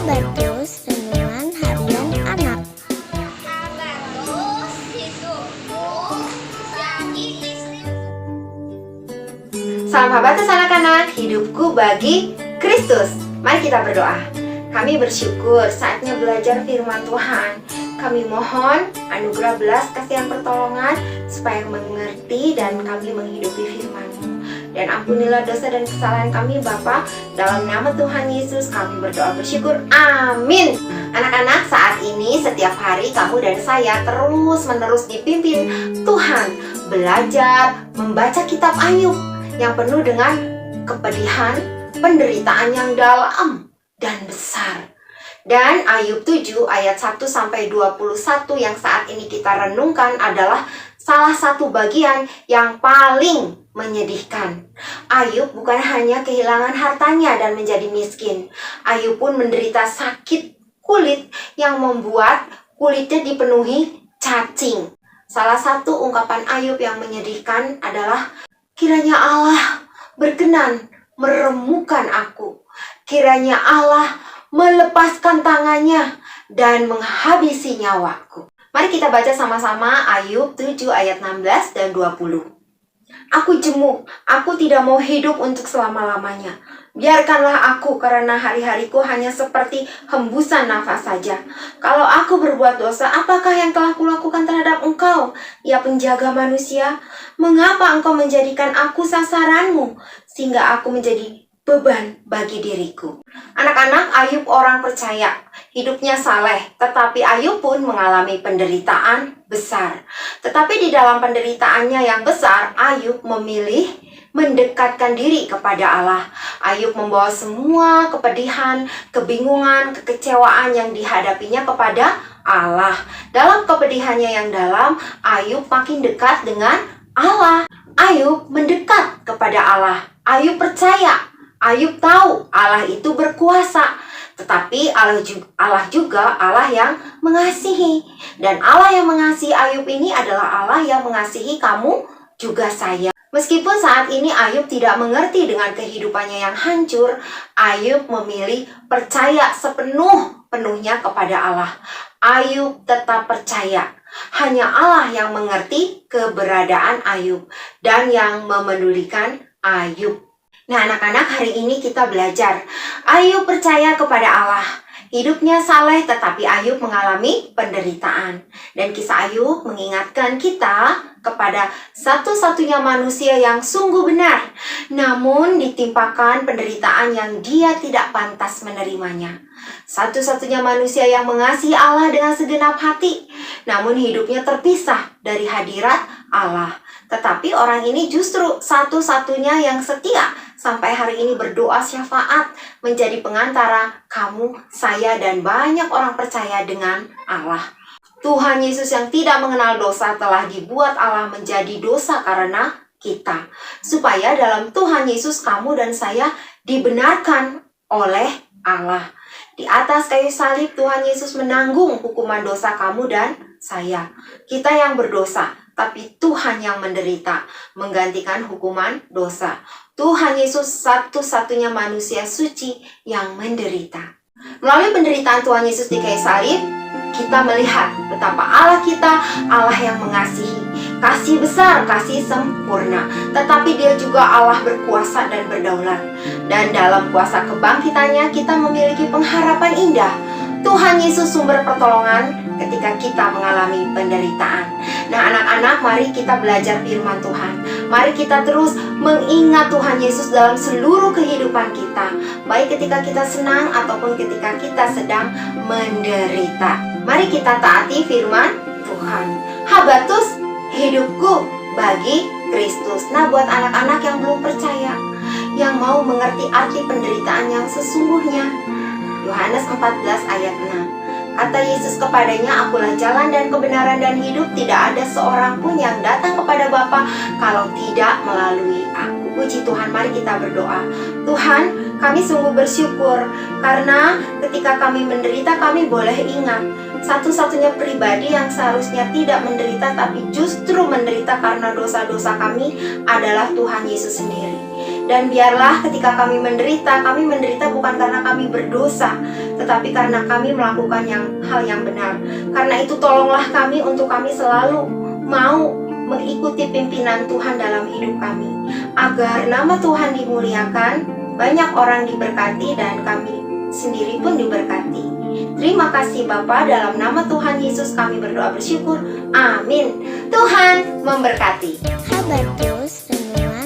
Habatus Renungan Harian Anak. Habatus hidupku jadi istri. Salam Habatus anak-anak, hidupku bagi Kristus. Mari kita berdoa. Kami bersyukur saatnya belajar firman Tuhan. Kami mohon anugerah belas kasihan pertolongan supaya mengerti dan kami menghidupi firman-Mu. Dan ampunilah dosa dan kesalahan kami Bapa. Dalam nama Tuhan Yesus kami berdoa bersyukur. Amin. Anak-anak, saat ini setiap hari kamu dan saya terus-menerus dipimpin Tuhan belajar membaca kitab Ayub yang penuh dengan kepedihan, penderitaan yang dalam dan besar. Dan Ayub 7 ayat 1-21 yang saat ini kita renungkan adalah salah satu bagian yang paling menyedihkan. Ayub bukan hanya kehilangan hartanya dan menjadi miskin. Ayub pun menderita sakit kulit yang membuat kulitnya dipenuhi cacing. Salah satu ungkapan Ayub yang menyedihkan adalah, kiranya Allah berkenan meremukkan aku. Kiranya Allah melepaskan tangannya dan menghabisi nyawaku. Mari kita baca sama-sama Ayub 7 ayat 16 dan 20. Aku jemu, aku tidak mau hidup untuk selama-lamanya. Biarkanlah aku, karena hari-hariku hanya seperti hembusan nafas saja. Kalau aku berbuat dosa, apakah yang telah kulakukan terhadap engkau, ya penjaga manusia? Mengapa engkau menjadikan aku sasaranmu, sehingga aku menjadi beban bagi diriku? Anak-anak, Ayub orang percaya, hidupnya saleh, tetapi Ayub pun mengalami penderitaan besar. Tetapi di dalam penderitaannya yang besar, Ayub memilih mendekatkan diri kepada Allah. Ayub membawa semua kepedihan, kebingungan, kekecewaan yang dihadapinya kepada Allah. Dalam kepedihannya yang dalam, Ayub makin dekat dengan Allah. Ayub mendekat kepada Allah. Ayub percaya. Ayub tahu Allah itu berkuasa. Tetapi Allah juga Allah yang mengasihi. Dan Allah yang mengasihi Ayub ini adalah Allah yang mengasihi kamu juga saya. Meskipun saat ini Ayub tidak mengerti dengan kehidupannya yang hancur, Ayub memilih percaya sepenuh-penuhnya kepada Allah. Ayub tetap percaya. Hanya Allah yang mengerti keberadaan Ayub dan yang memedulikan Ayub. Nah, anak-anak, hari ini kita belajar. Ayub percaya kepada Allah. Hidupnya saleh, tetapi Ayub mengalami penderitaan. Dan kisah Ayub mengingatkan kita kepada satu-satunya manusia yang sungguh benar, namun ditimpakan penderitaan yang dia tidak pantas menerimanya. Satu-satunya manusia yang mengasihi Allah dengan segenap hati, namun hidupnya terpisah dari hadirat Allah. Tetapi orang ini justru satu-satunya yang setia sampai hari ini berdoa syafaat, menjadi pengantara kamu, saya, dan banyak orang percaya dengan Allah. Tuhan Yesus yang tidak mengenal dosa telah dibuat Allah menjadi dosa karena kita, supaya dalam Tuhan Yesus kamu dan saya dibenarkan oleh Allah. Di atas kayu salib Tuhan Yesus menanggung hukuman dosa kamu dan saya. Kita yang berdosa, tapi Tuhan yang menderita, menggantikan hukuman dosa. Tuhan Yesus satu-satunya manusia suci yang menderita. Melalui penderitaan Tuhan Yesus di kayu salib, kita melihat betapa Allah kita, Allah yang mengasihi. Kasih besar, kasih sempurna. Tetapi dia juga Allah berkuasa dan berdaulat. Dan dalam kuasa kebangkitannya kita memiliki pengharapan indah. Tuhan Yesus sumber pertolongan ketika kita mengalami penderitaan. Nah, anak-anak, mari kita belajar firman Tuhan. Mari kita terus mengingat Tuhan Yesus dalam seluruh kehidupan kita, baik ketika kita senang ataupun ketika kita sedang menderita. Mari kita taati firman Tuhan. Habatus hidupku bagi Kristus. Nah, buat anak-anak yang belum percaya, yang mau mengerti arti penderitaan yang sesungguhnya, Yohanes 14 ayat 6. Kata Yesus kepadanya, akulah jalan dan kebenaran dan hidup. Tidak ada seorang pun yang datang kepada Bapa kalau tidak melalui aku. Puji Tuhan, mari kita berdoa. Tuhan, kami sungguh bersyukur karena ketika kami menderita, kami boleh ingat satu-satunya pribadi yang seharusnya tidak menderita tapi justru menderita karena dosa-dosa kami adalah Tuhan Yesus sendiri. Dan biarlah ketika kami menderita bukan karena kami berdosa, tetapi karena kami melakukan hal yang benar. Karena itu tolonglah kami untuk kami selalu mau mengikuti pimpinan Tuhan dalam hidup kami, agar nama Tuhan dimuliakan, banyak orang diberkati, dan kami sendiri pun diberkati. Terima kasih Bapa, dalam nama Tuhan Yesus kami berdoa bersyukur. Amin. Tuhan memberkati. Habatus Renungan